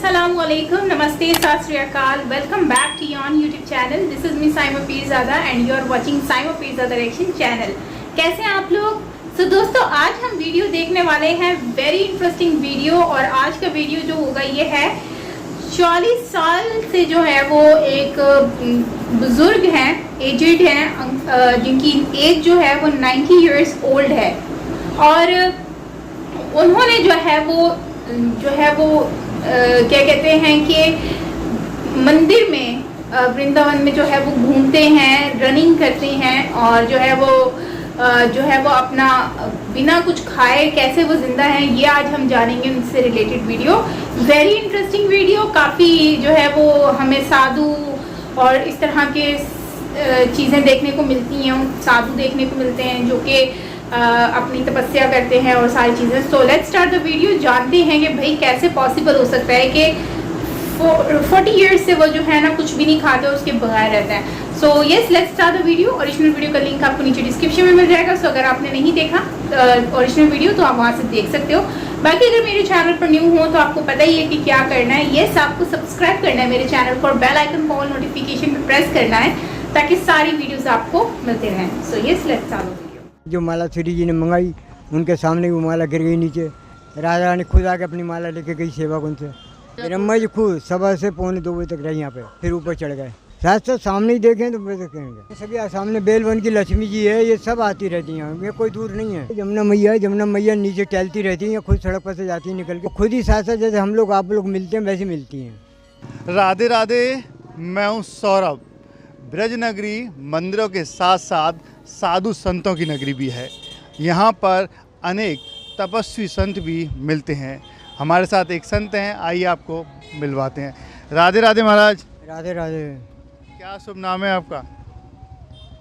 Assalamualaikum, Namaste, Sat Sri Akal. Welcome back to your YouTube channel. This is me Saima Pirzada and you are watching Saima Pirzada Reaction channel. कैसे हैं आप लोग? तो दोस्तों आज हम वीडियो देखने वाले हैं वेरी इंटरेस्टिंग वीडियो। और आज का वीडियो जो होगा ये है 40 साल से जो है वो एक बुजुर्ग हैं, एजेड हैं, जिनकी एज जो है वो 90 इयर्स ओल्ड है। और उन्होंने जो है वो क्या कहते हैं कि मंदिर में वृंदावन में जो है वो घूमते हैं, रनिंग करते हैं और जो है वो अपना बिना कुछ खाए कैसे वो जिंदा हैं ये आज हम जानेंगे। उनसे related video, very interesting video. काफ़ी जो है वो हमें साधु और इस तरह के चीज़ें देखने को मिलती हैं, साधु देखने को मिलते हैं जो कि अपनी तपस्या करते हैं और सारी चीज़ें। So let's start the video. जानते हैं कि भाई कैसे पॉसिबल हो सकता है कि 40 इयर्स से वो जो है ना कुछ भी नहीं खाते, उसके बगैर रहते हैं। So yes, let's start the video. Original video का लिंक आपको नीचे डिस्क्रिप्शन में मिल जाएगा। सो अगर आपने नहीं देखा ओरिजिनल वीडियो तो आप वहाँ से देख सकते हो। बाकी अगर मेरे चैनल पर न्यू हो तो आपको पता ही है कि क्या करना है। येस, आपको सब्सक्राइब करना है मेरे चैनल पर, बेल आइकन को ऑल नोटिफिकेशन पर प्रेस करना है ताकि सारी वीडियोज़ आपको मिलते रहें। So yes, let's start the video. जो माला श्री जी ने मंगाई उनके सामने वो माला गिर गई नीचे। राजा रानी खुद आके अपनी माला लेके गई सेवक उनसे। फिर अम्मा जी खुद सुबह से 1:45 बजे तक रही यहाँ पे, फिर ऊपर चढ़ गए। साथ साथ सामने ही देखें तो देखेंगे सभी सामने बेलवन की लक्ष्मी जी है, ये सब आती रहती हैं, ये कोई दूर नहीं है। जमुना मैया नीचे टहलती रहती हैं, खुद सड़क पर से जाती है निकल के, खुद ही साथ साथ जैसे हम लोग आप लोग मिलते हैं वैसे मिलती हैं। राधे राधे, मैं हूँ सौरभ। ब्रज नगरी मंदिरों के साथ साथ साधु संतों की नगरी भी है। यहाँ पर अनेक तपस्वी संत भी मिलते हैं। हमारे साथ एक संत हैं, आइए आपको मिलवाते हैं। राधे राधे महाराज। राधे राधे। क्या शुभ नाम है आपका?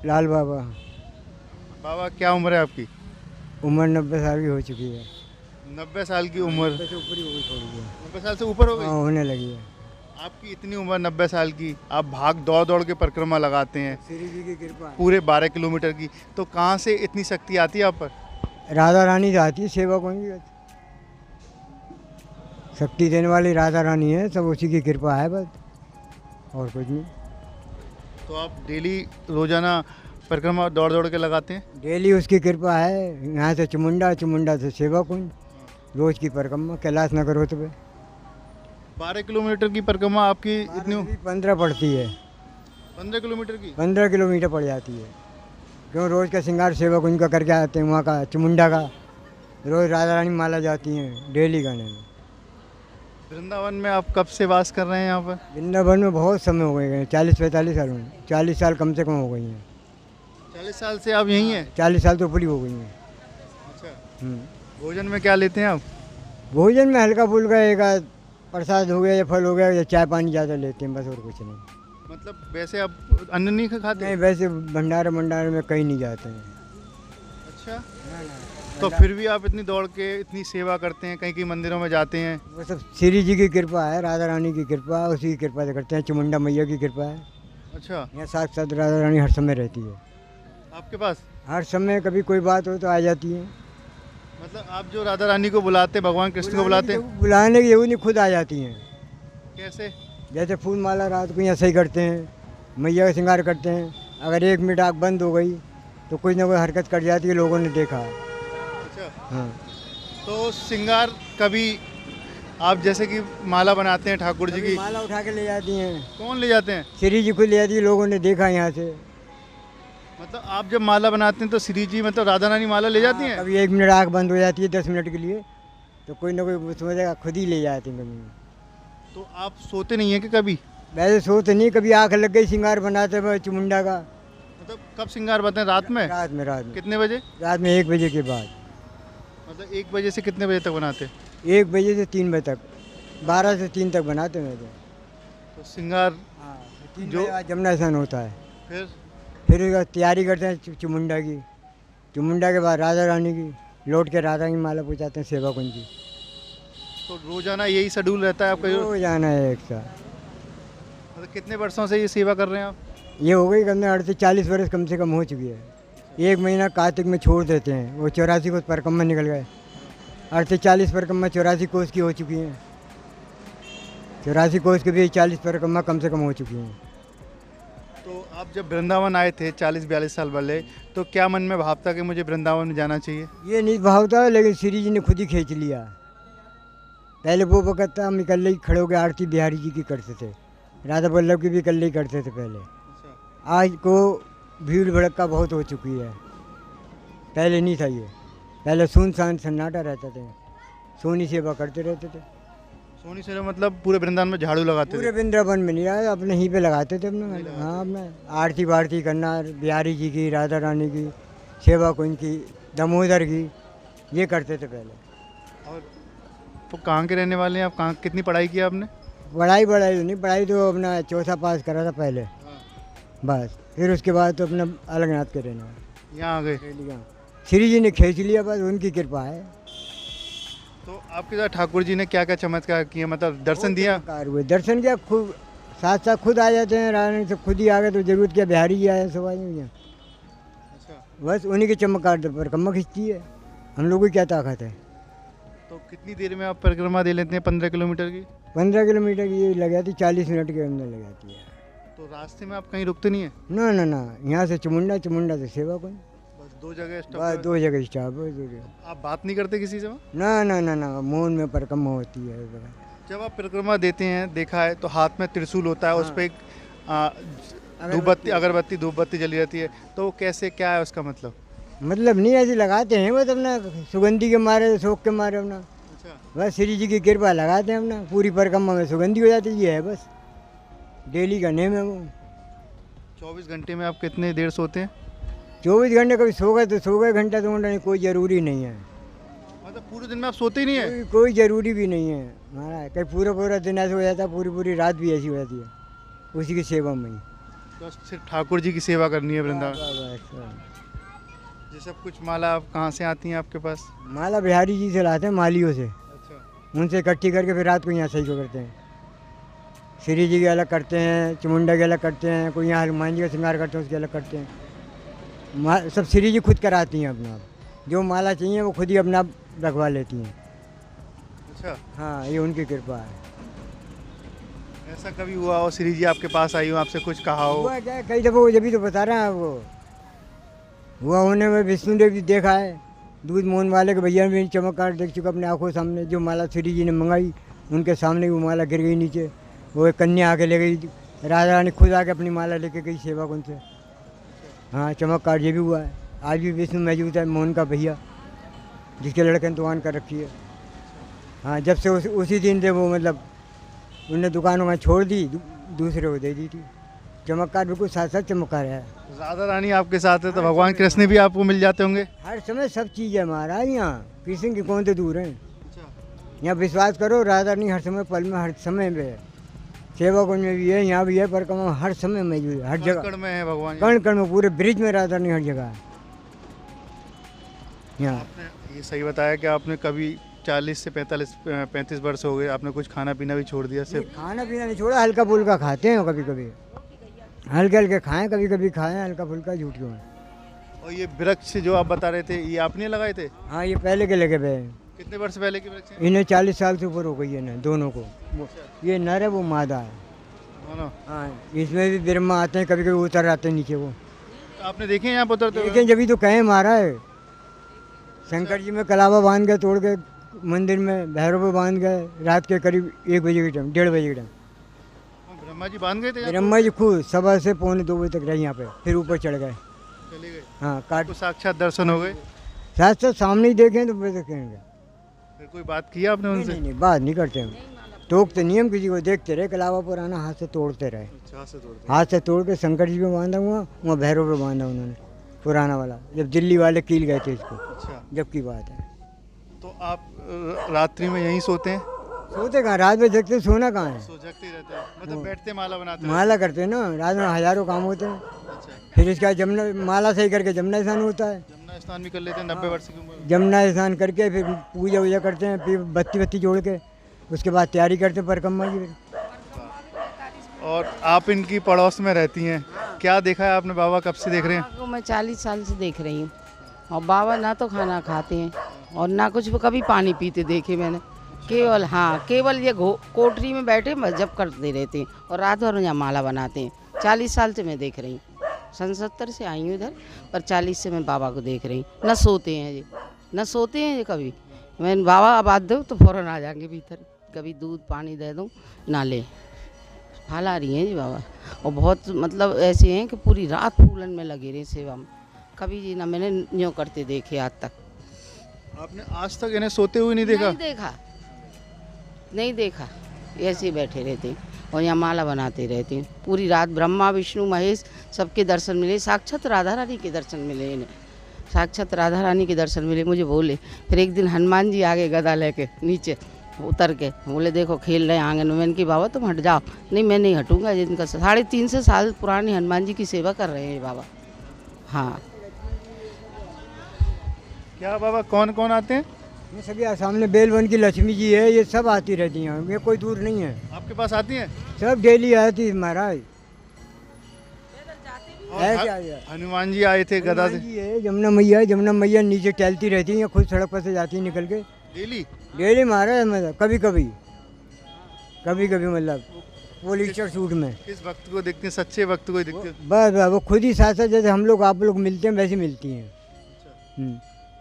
लाल बाबा। बाबा क्या उम्र है आपकी? उम्र 90 साल की हो चुकी है। 90 साल की उम्र? 90 से ऊपर ही हो गई थोड़ी है। 90 साल से ऊपर हो गई? हाँ, होने लगी है। आपकी इतनी उम्र 90 साल की, आप भाग दौड़ के परिक्रमा लगाते हैं श्री जी की कृपा पूरे 12 किलोमीटर की, तो कहाँ से इतनी शक्ति आती है आप पर? राधा रानी आती है, सेवा कौन की शक्ति देने वाली राधा रानी है, सब उसी की कृपा है बस, और कुछ नहीं। तो आप डेली रोजाना परिक्रमा दौड़ के लगाते हैं? डेली उसकी कृपा है। यहाँ से चमुंडा से सेवा कुंज, रोज की परिक्रमा कैलाश नगर होते हुए। 12 किलोमीटर की परिक्रमा आपकी इतनी 15 पड़ती है। 15 किलोमीटर की? 15 किलोमीटर पड़ जाती है, क्यों रोज़ का श्रृंगार सेवा कुंज का करके आते हैं, वहाँ का चमुंडा का रोज़ राधा रानी माला जाती हैं डेली गाने में। वृंदावन में आप कब से वास कर रहे हैं यहाँ पर? वृंदावन में बहुत समय हो गए हैं, 40-45 साल में, 40 साल कम से कम हो गई हैं। 40 साल से आप यहीं हैं? 40 साल तो ऊपर ही हो गई हैं। अच्छा। भोजन में क्या लेते हैं आप? भोजन में हल्का फुल्का एक प्रसाद हो गया या फल हो गया या चाय पानी ज़्यादा लेते हैं बस, और कुछ नहीं। मतलब वैसे आप अन्न नहीं खाते? नहीं, वैसे भंडारे में कहीं नहीं जाते हैं। अच्छा। तो फिर भी आप इतनी दौड़ के इतनी सेवा करते हैं, कहीं मंदिरों में जाते हैं? वो सब श्री जी की कृपा है, राधा रानी की कृपा, उसी की कृपा से करते हैं। चमुंडा मैया की कृपा है। अच्छा। यहाँ साथ साथ राधा रानी हर समय रहती है आपके पास? हर समय, कभी कोई बात हो तो आ जाती है। मतलब आप जो राधा रानी को बुलाते हैं, भगवान कृष्ण को बुलाते हैं? बुलाने की नहीं, खुद आ जाती हैं। कैसे? जैसे फूल माला रात को यहाँ सही करते हैं, मैया का श्रृंगार करते हैं, अगर 1 मिनट आँख बंद हो गई तो कुछ ना कोई हरकत कर जाती है, लोगों ने देखा। अच्छा। हाँ। तो श्रृंगार कभी आप जैसे कि माला बनाते हैं ठाकुर जी की, माला उठा के ले जाती हैं। कौन ले जाते हैं? श्री जी को ले जाती है, लोगों ने देखा यहाँ से। मतलब आप जब माला बनाते हैं तो श्री जी मतलब राधा रानी माला ले जाती हैं? कभी 1 मिनट आँख बंद हो जाती है 10 मिनट के लिए, तो कोई ना कोई समझेगा खुद ही ले जाती हैं कभी। तो आप सोते नहीं हैं कि कभी? वैसे सोते नहीं, कभी आँख लग गई श्रृंगार बनाते हुए चमुंडा का। मतलब कब श्रृंगार बनाते हैं? रात में? रात में। कितने बजे? रात में 1 बजे के बाद। मतलब 1 बजे से कितने बजे तक बनाते हैं? 1 बजे से 3 बजे तक, 12 से 3 तक बनाते हैं। तो श्रृंगार जो जमुना स्नान होता है, फिर तैयारी करते हैं चमुंडा के बाद राधा रानी की, लौट के राधा की माला पूछाते हैं सेवा कुंज की। तो रोजाना यही शेड्यूल रहता है आपका? रोजाना है एक साथ। मतलब कितने वर्षों से ये सेवा कर रहे हैं आप? ये हो गई कम से 40 वर्ष कम से कम हो चुकी है। 1 महीना कार्तिक में छोड़ देते हैं, वो 84 को परिक्रमा निकल गए। 40 परिक्रमा 84 कोस की हो चुकी हैं। 84 कोस के भी 40 परिक्रमा कम से कम हो चुकी हैं। तो आप जब वृंदावन आए थे 40-42 साल पहले, तो क्या मन में भाव था कि मुझे वृंदावन में जाना चाहिए? ये नहीं भाव था, लेकिन श्री जी ने खुद ही खींच लिया। पहले वो वक्त था हम इकल्ले ही खड़े होकर आरती बिहारी जी की करते थे, राधा वल्लभ की भी इकल्ले ही करते थे पहले। आज को भीड़ भड़का बहुत हो चुकी है, पहले नहीं था ये। पहले सुनसान सन्नाटा रहता था, सोनी सेवा करते रहते थे। सोनी सेवा मतलब पूरे वृंदावन में झाड़ू लगाते पूरे थे? वृंदावन में नहीं आया, अपने ही पे लगाते थे अपने। हाँ, अपने आरती वारती करना, बिहारी जी की, राधा रानी की सेवा, को इनकी दामोदर की, ये करते थे पहले। और तो कहाँ के रहने वाले हैं आप? कहाँ, कितनी पढ़ाई की आपने? पढ़ाई तो नहीं, पढ़ाई तो अपना चौथा पास करा था पहले, बस। फिर उसके बाद तो अपना अलगनाथ के रहने वाले यहाँ आ गए। श्री जी ने खींच लिया, बस उनकी कृपा है। तो आपके साथ ठाकुर जी ने क्या क्या चमत्कार किए, मतलब दर्शन दिया? चमत्कार हुए, दर्शन किया, खुद साथ साथ खुद आ जाते हैं, रानी से खुद ही आ गए तो जरूरत क्या, बिहारी जी आए सब आए हैं। अच्छा, बस उन्हीं के चमत्कार पर कम्मा खींचती है, हम लोगों की क्या ताकत है। तो कितनी देर में आप परिक्रमा दे लेते हैं 15 किलोमीटर की? 15 किलोमीटर की ये लग जाती, 40 मिनट के अंदर लग जाती है। तो रास्ते में आप कहीं रुकते नहीं है? ना ना ना, यहाँ से चमुंडा, चमुंडा से सेवा कोई, बस 2 जगह स्टॉप? बस 2 जगह स्टॉप है, 2 जगह। आप बात नहीं करते किसी से वहाँ? ना ना ना ना, मौन में परिक्रमा होती है। जब आप परिक्रमा देते हैं, देखा है तो हाथ में त्रिशूल होता है, उस पर एक धूपबत्ती, अगरबत्ती, धूपबत्ती जली रहती है, तो कैसे, क्या है उसका मतलब? मतलब नहीं, ऐसे लगाते हैं बस अपना, सुगंधी के मारे, शौक के मारे अपना। अच्छा, बस श्री जी की कृपा लगाते हैं अपना, पूरी परिक्रमा में सुगंधी हो जाती है, ये है बस, डेली का नेम है वो। 24 घंटे में आप कितने देर सोते हैं? 24 घंटे कभी सो गए तो सो गए, घंटा 2 घंटा नहीं, कोई ज़रूरी नहीं है। मतलब पूरे दिन में आप सोते ही नहीं है? कोई ज़रूरी भी नहीं है हमारा, कहीं पूरा दिन ऐसे हो जाता है, पूरी रात भी ऐसी हो जाती है, उसी की सेवा में ही। तो सिर्फ ठाकुर जी की सेवा करनी है वृंदावन? बस। ये सब कुछ माला आप कहाँ से आती हैं आपके पास? माला बिहारी जी से लाते हैं, मालियों से, अच्छा, उनसे इकट्ठी करके फिर रात को यहाँ सही को करते हैं। श्री जी के अलग करते हैं, चमुंडा के अलग करते हैं, कोई यहाँ हनुमान जी का श्रृंगार करते हैं उसके अलग करते हैं। सब श्री जी खुद कराती हैं अपना, जो माला चाहिए वो खुद ही अपना रखवा लेती हैं। अच्छा, हाँ, ये उनकी कृपा है। ऐसा कभी हुआ हो श्री जी आपके पास आई हो, आपसे कुछ कहा हो? हुआ क्या, कई दफ़ा वो जब तो बता रहे हैं, वो हुआ होने में विष्णुदेव जी देखा है, दूध मोहन वाले के भैया भी चमत्कार देख चुका अपने आंखों सामने। जो माला श्री जी ने मंगाई उनके सामने वो माला गिर गई नीचे, वो एक कन्या आके ले गई, राजा रानी खुद आके अपनी माला लेके गई सेवा उनसे। हाँ, चमत्कार ये भी हुआ है। आज भी विष्णु मौजूद है, मोहन का भैया, जिसके लड़के ने दुकान कर रखी है। हाँ, जब से उसी दिन से वो मतलब उन्होंने दुकान वहाँ छोड़ दी, दूसरे को दे दी थी। चमत्कार बिल्कुल साथ साथ चमत्कार है। राधा रानी आपके साथ है तो भगवान कृष्ण भी आपको मिल जाते होंगे? हर समय सब चीज़ है महाराज यहाँ, कृष्ण की कौन से दूर हैं। यहाँ विश्वास करो, राधा रानी हर समय, पल में, हर समय में है। सेवा कुंज में भी है, यहाँ भी है, परिक्रमा हर समय मौजूद है, हर जगह कण में है भगवान, कण कण में, पूरे ब्रिज में राधा रानी हर जगह है यहाँ। आपने ये सही बताया कि आपने कभी 40 से 35 वर्ष हो गए, आपने कुछ खाना पीना भी छोड़ दिया? सिर्फ खाना पीना नहीं छोड़ा, हल्का फुल्का खाते हैं कभी कभी, हल्के हल्के खाएं, कभी कभी खाएं हल्का फुल्का, झूठ क्यों है। और ये वृक्ष जो आप बता रहे थे, ये आपने लगाए थे? हाँ, ये पहले के लगे हुए हैं। कितने वर्ष पहले के वृक्ष हैं? इन्हें 40 साल से ऊपर हो गई है ना, दोनों को। ये नर है, वो मादा है। दोनों? हाँ, इसमें भी ब्रह्मा आते हैं, कभी कभी उतर आते हैं नीचे। वो तो आपने देखे हैं यहाँ पर उतरते हुए? लेकिन जब तो कहे मारा है, शंकर जी में कलावा बांध के तोड़ के मंदिर में भैरव पे बांध गए, रात के करीब 1 बजे के टाइम, 1:30 बजे के टाइम। ब्रह्मा जी बांध गए थे यहाँ? ब्रह्मा जी खुद सुबह से 1:45 बजे तक रहे यहाँ पे, फिर ऊपर चढ़ गए। चले गए? हाँ, काट तो साक्षात दर्शन हो गए? साथ साथ सामने ही देखें तो फिर देखेंगे। फिर कोई बात किया आपने नहीं उनसे? नहीं, बात नहीं करते हम, टोकते नहीं हम किसी को, देखते रहे कलावा पुराना, हाथ से तोड़ते रहे। अच्छा, हाथ से तोड़ते? हाथ से तोड़ के शंकर जी पे बांधा हुआ, वहाँ भैरव पे बांधा उन्होंने, पुराना वाला, जब दिल्ली वाले कील गए थे इसको, अच्छा, जब की बात है। तो आप रात्रि में यहीं सोते हैं? सोते कहाँ, रात में जगते, सोना कहाँ है। सो जगते ही रहते हैं, मतलब बैठते माला बनाते हैं? माला करते हैं ना, रात में हजारों काम होते हैं। अच्छा, फिर इसका जमुना, माला सही करके जमुना स्नान होता है। जमुना स्नान भी कर लेते हैं 90 वर्ष की उम्र में? जमुना स्नान करके फिर पूजा वूजा करते हैं, फिर बत्ती जोड़ के उसके बाद तैयारी करते हैं परिक्रमा की। और आप इनकी पड़ोस में रहती हैं, क्या देखा है आपने? बाबा कब से देख रहे हैं? बाबा को मैं 40 साल से देख रही हूँ, और बाबा ना तो खाना खाते हैं और ना कुछ, कभी पानी पीते देखे मैंने। केवल हाँ, केवल ये कोठरी में बैठे जप करते रहते हैं और रात भर यहाँ माला बनाते हैं। 40 साल से मैं देख रही हूँ, 77 से आई हूँ इधर, पर 40 से मैं बाबा को देख रही हूँ। न सोते हैं ये, न सोते हैं ये कभी। मैं बाबा आवाज़ दो तो फ़ौरन आ जाएंगे भीतर, कभी दूध पानी दे दूँ ना ले, हाल आ रही हैं जी बाबा। और बहुत मतलब ऐसे हैं कि पूरी रात फूलन में लगे रहे सेवा में, कभी जी ना मैंने न्यों करते देखे आज तक। आपने आज तक इन्हें सोते हुए नहीं देखा? नहीं देखा, ऐसे ही बैठे रहते हैं और यहाँ माला बनाते रहते हैं पूरी रात। ब्रह्मा विष्णु महेश सबके दर्शन मिले, साक्षात राधा रानी के दर्शन मिले इन्हें, साक्षात राधा रानी के दर्शन मिले। मुझे बोले फिर एक दिन हनुमान जी आ गए गदा लेके नीचे उतर के, बोले देखो खेल रहे हैं आंगन में। मैंने कि बाबा तुम हट जाओ। नहीं मैं नहीं हटूंगा, जिनका 350 साल पुराने हनुमान जी की सेवा कर रहे हैं बाबा। हाँ क्या बाबा कौन कौन आते हैं? ये सभी सामने बेलवन की लक्ष्मी जी है, ये सब आती रहती हैं, ये कोई दूर नहीं है, आपके पास आती हैं? सब डेली आती है महाराज। और है क्या ये? हनुमान जी आए थे गदा से? हनुमान जी है, जमुना मैया है, जमुना मैया नीचे टहलती रहती है, खुद सड़क पर से जाती है निकल के डेली? डेली महाराज। मतलब कभी कभी मतलब पोलिस्टर सूट में। किस वक्त को देखते हैं? सच्चे वक्त को देखते हैं? बस बस वो खुद ही साथ साथ जैसे हम लोग आप लोग मिलते हैं वैसे मिलती हैं।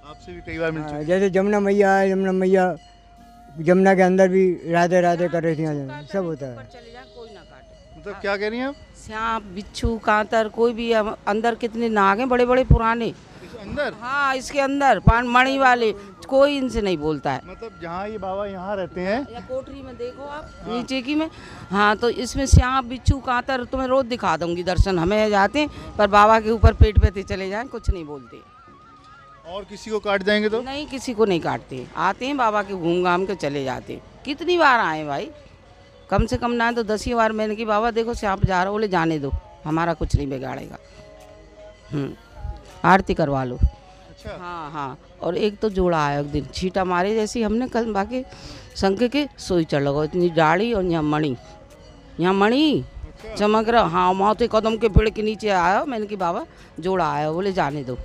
आपसे भी कई बार मिल चुके? जैसे जमुना मैया है, जमुना मैया जमुना के अंदर भी राधे राधे कर रही थी, सब होता है। चले जाए कोई ना काटे। मतलब क्या कह रही हैं आप? सांप बिच्छू कांतर कोई भी अंदर कितने नाग हैं बड़े बड़े पुराने इस अंदर? हाँ इसके अंदर पान मणि वाले, कोई इनसे नहीं बोलता है। मतलब जहाँ ये बाबा यहाँ रहते हैं, या कोठरी में देखो आप नीचे की में, हाँ तो इसमें सांप बिच्छू कांतर तुम्हें रोज दिखा दूंगी दर्शन। हमें जाते हैं पर बाबा के ऊपर पेट पे चले जाएं, कुछ नहीं बोलते। और किसी को काट जाएंगे तो? नहीं किसी को नहीं काटते, आते हैं बाबा के घूम घाम के चले जाते हैं। कितनी बार आए भाई, कम से कम ना तो 10 बार मैंने कि बाबा देखो सांप जा रहा, बोले जाने दो हमारा कुछ नहीं बिगाड़ेगा, आरती करवा लो। अच्छा। हाँ हाँ। और एक तो जोड़ा आया एक दिन छीटा मारे जैसी हमने कल बाकी शंख के सोई चढ़ लगा, इतनी डाढ़ी और यहाँ मणि चमक रहा। हाँ मौते कदम के पेड़ के नीचे आया, मैंने कि बाबा जोड़ा आया, बोले जाने दो,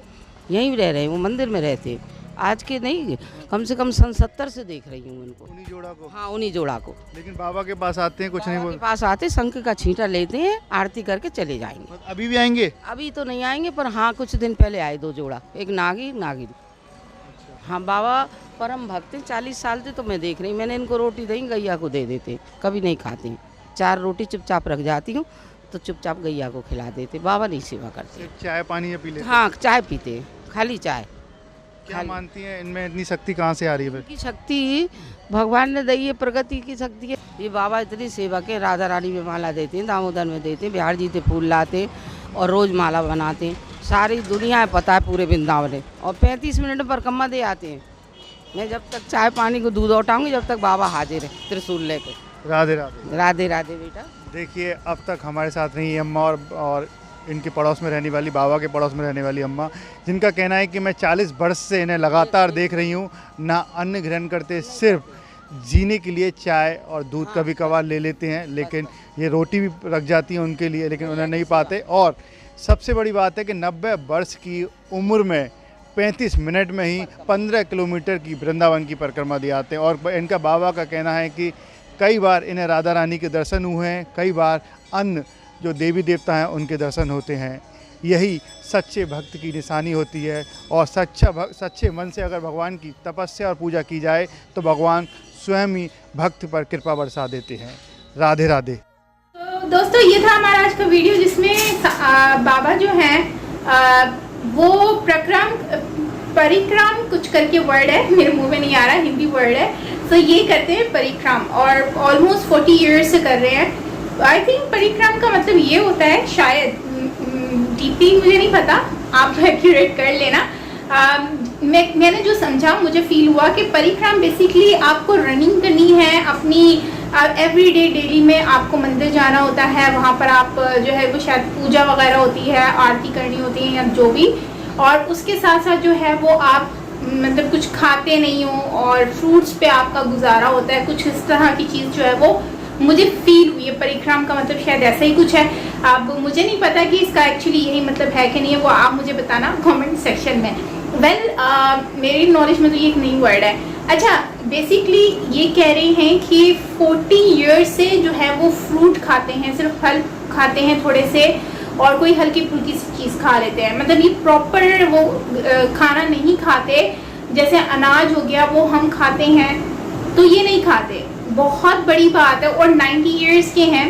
यहीं रह रहे हैं, वो मंदिर में रहते हैं। आज के नहीं कम से कम 70 से देख रही हूँ उनको। उन्हीं जोड़ा को? हाँ उन्हीं जोड़ा को। लेकिन बाबा के पास आते हैं, कुछ नहीं बाबा के बोलते? पास आते शंख का छींटा लेते हैं, आरती करके चले जाएंगे। अभी भी आएंगे? अभी तो नहीं आएंगे पर हाँ कुछ दिन पहले आए 2 जोड़ा, एक नागिन। हाँ बाबा परम भक्त हैं, 40 साल से तो मैं देख रही हूँ। मैंने इनको रोटी दी, गैया को दे देते, कभी नहीं खाते हैं। 4 रोटी चुपचाप रख जाती हूँ तो चुपचाप गैया को खिला देते, बाबा नहीं सेवा करते। चाय पानी या पी लेते? हाँ चाय पीते, खाली चाय। क्या मानती हैं इनमें इतनी शक्ति कहाँ से आ रही है? की शक्ति भगवान ने दी है, प्रगति की शक्ति है। ये बाबा इतनी सेवा के, राधा रानी में माला देते हैं, दामोदर में देते हैं, बिहार जी से फूल लाते हैं और रोज़ माला बनाते हैं। सारी दुनिया है पता है पूरे वृंदावन में। और 35 मिनट में परिक्रमा दे आते हैं। मैं जब तक चाय पानी को दूध उठाऊंगी जब तक बाबा हाजिर है त्रिशूल लेके। राधे राधे। राधे राधे बेटा। देखिए अब तक हमारे साथ रही अम्मा और इनके पड़ोस में रहने वाली, बाबा के पड़ोस में रहने वाली अम्मा, जिनका कहना है कि मैं 40 वर्ष से इन्हें लगातार देख रही हूँ, ना अन्न ग्रहण करते, सिर्फ जीने के लिए चाय और दूध कभी कभार ले लेते हैं, लेकिन ये रोटी भी रख जाती है उनके लिए, लेकिन उन्हें नहीं पाते। और सबसे बड़ी बात है कि 90 वर्ष की उम्र में 35 मिनट में ही 15 किलोमीटर की वृंदावन की परिक्रमा दिए आते हैं। और इनका बाबा का कहना है कि कई बार इन्हें राधा रानी के दर्शन हुए हैं, कई बार अन्य जो देवी देवता हैं उनके दर्शन होते हैं। यही सच्चे भक्त की निशानी होती है। और सच्चे मन से अगर भगवान की तपस्या और पूजा की जाए तो भगवान स्वयं ही भक्त पर कृपा बरसा देते हैं। राधे राधे। तो दोस्तों ये था हमारा आज का वीडियो, जिसमें बाबा जो हैं वो परिक्राम कुछ करके वर्ड है, मेरे मुंह में नहीं आ रहा, हिंदी वर्ड है। सो ये करते हैं परिक्राम और ऑलमोस्ट 40 ईयर्स से कर रहे हैं। आई थिंक परिक्राम का मतलब ये होता है, शायद डीपली मुझे नहीं पता, आप एक्यूरेट कर लेना। मैंने जो समझा, मुझे फील हुआ कि परिक्राम बेसिकली आपको रनिंग करनी है अपनी एवरीडे, डेली में आपको मंदिर जाना होता है, वहाँ पर आप जो है वो शायद पूजा वगैरह होती है, आरती करनी होती है या जो भी, और उसके साथ साथ जो है वो आप मतलब कुछ खाते नहीं हो और फ्रूट्स पे आपका गुजारा होता है, कुछ इस तरह की चीज़ जो है वो मुझे फील हुई है। परिक्राम का मतलब शायद ऐसा ही कुछ है। अब मुझे नहीं पता कि इसका एक्चुअली यही मतलब है कि नहीं है, वो आप मुझे बताना कमेंट सेक्शन में। मेरी नॉलेज में तो ये एक नई वर्ड है। अच्छा, बेसिकली ये कह रहे हैं कि 40 ईयर्स से जो है वो फ्रूट खाते हैं, सिर्फ फल खाते हैं थोड़े से, और कोई हल्की फुल्की सी चीज़ खा लेते हैं। मतलब ये प्रॉपर वो खाना नहीं खाते, जैसे अनाज हो गया वो हम खाते हैं तो ये नहीं खाते। बहुत बड़ी बात है। और 90 ईयर्स के हैं।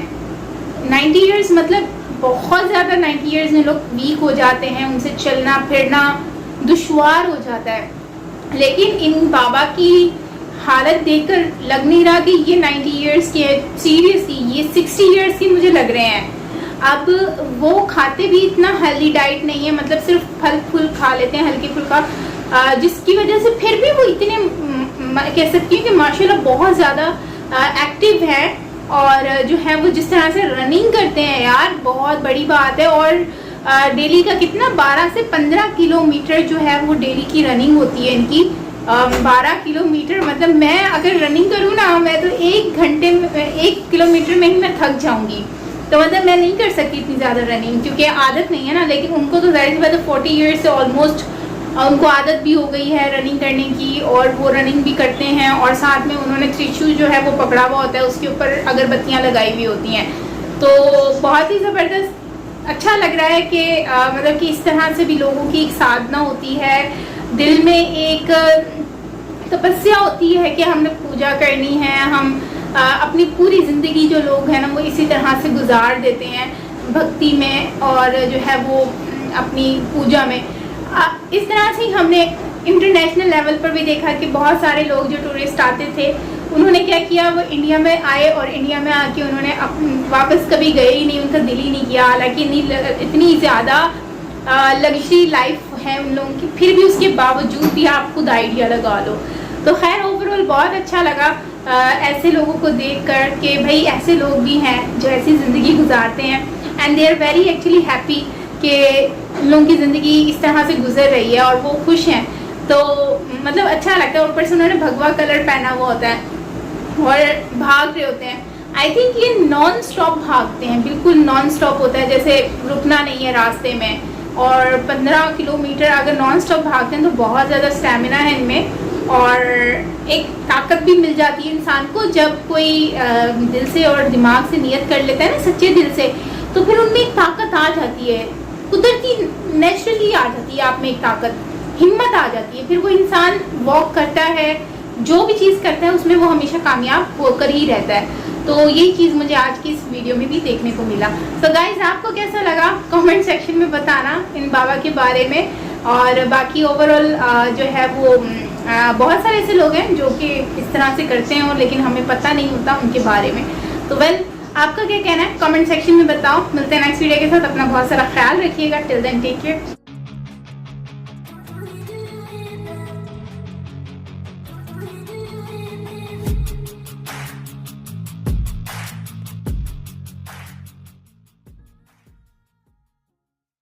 90 ईयर्स मतलब बहुत ज़्यादा। 90 ईयर्स में लोग वीक हो जाते हैं, उनसे चलना फिरना दुश्वार हो जाता है। लेकिन इन बाबा की हालत देखकर लग नहीं रहा कि ये 90 ईयर्स के है। सीरियसली ये 60 ईयर्स के मुझे लग रहे हैं। अब वो खाते भी इतना हेल्दी डाइट नहीं है, मतलब सिर्फ फल फूल खा लेते हैं हल्की फुल्का, जिसकी वजह से फिर भी वो इतने कह सकती हूँ कि माशाल्लाह बहुत ज़्यादा एक्टिव है। और जो है वो जिस तरह से रनिंग करते हैं यार, बहुत बड़ी बात है। और डेली का कितना 12 से 15 किलोमीटर जो है वो डेली की रनिंग होती है इनकी। 12 किलोमीटर मतलब मैं अगर रनिंग करूँ ना, मैं तो 1 घंटे में 1 किलोमीटर में ही मैं थक जाऊँगी। तो मतलब मैं नहीं कर सकती इतनी ज़्यादा रनिंग, क्योंकि आदत नहीं है ना। लेकिन उनको तो ज़ाहिर सी बात है 40 ईयर्स से ऑलमोस्ट उनको आदत भी हो गई है रनिंग करने की, और वो रनिंग भी करते हैं। और साथ में उन्होंने त्रिशूल जो है वो पकड़ा हुआ होता है, उसके ऊपर अगरबत्तियाँ लगाई हुई होती हैं। तो बहुत ही ज़बरदस्त अच्छा लग रहा है कि मतलब कि इस तरह से भी लोगों की एक साधना होती है, दिल में एक तपस्या होती है कि हमने पूजा करनी है। हम अपनी पूरी ज़िंदगी जो लोग हैं ना वो इसी तरह से गुजार देते हैं, भक्ति में और जो है वो अपनी पूजा में। इस तरह से हमने इंटरनेशनल लेवल पर भी देखा कि बहुत सारे लोग जो टूरिस्ट आते थे, उन्होंने क्या किया, वो इंडिया में आए और इंडिया में आके उन्होंने वापस कभी गए ही नहीं, उनका दिल ही नहीं किया। हालांकि इतनी ज़्यादा लग्जरी लाइफ है उन लोगों की, फिर भी उसके बावजूद भी आप खुद आइडिया लगा लो। तो खैर ओवरऑल बहुत अच्छा लगा ऐसे लोगों को देख कर कि भाई ऐसे लोग भी हैं जो ऐसी ज़िंदगी गुजारते हैं, and they are very actually happy कि लोगों की ज़िंदगी इस तरह से गुजर रही है और वो खुश हैं। तो मतलब अच्छा लगता है। ऊपर से उन्होंने भगवा कलर पहना हुआ होता है और भाग रहे होते हैं। आई थिंक ये नॉन स्टॉप भागते हैं, बिल्कुल नॉन स्टॉप होता है, जैसे रुकना नहीं है रास्ते में। और 15 किलोमीटर अगर नॉन स्टॉप भागते हैं तो बहुत ज़्यादा स्टेमिना है इनमें, और एक ताकत भी मिल जाती है इंसान को। जब कोई दिल से और दिमाग से नियत कर लेता है ना, सच्चे दिल से, तो फिर उनमें एक ताकत आ जाती है, कुदरती नेचुरली आ जाती है आप में एक ताकत, हिम्मत आ जाती है। फिर वो इंसान वॉक करता है, जो भी चीज़ करता है उसमें वो हमेशा कामयाब होकर ही रहता है। तो यही चीज़ मुझे आज की इस वीडियो में भी देखने को मिला। तो गाइज आपको कैसा लगा कमेंट सेक्शन में बताना इन बाबा के बारे में। और बाकी ओवरऑल जो है वो बहुत सारे ऐसे लोग हैं जो कि इस तरह से करते हैं और लेकिन हमें पता नहीं होता उनके बारे में। तो वेल आपका क्या कहना है कमेंट सेक्शन में बताओ। मिलते हैं नेक्स्ट वीडियो के साथ। अपना बहुत सारा ख्याल रखिएगा। Till then take care.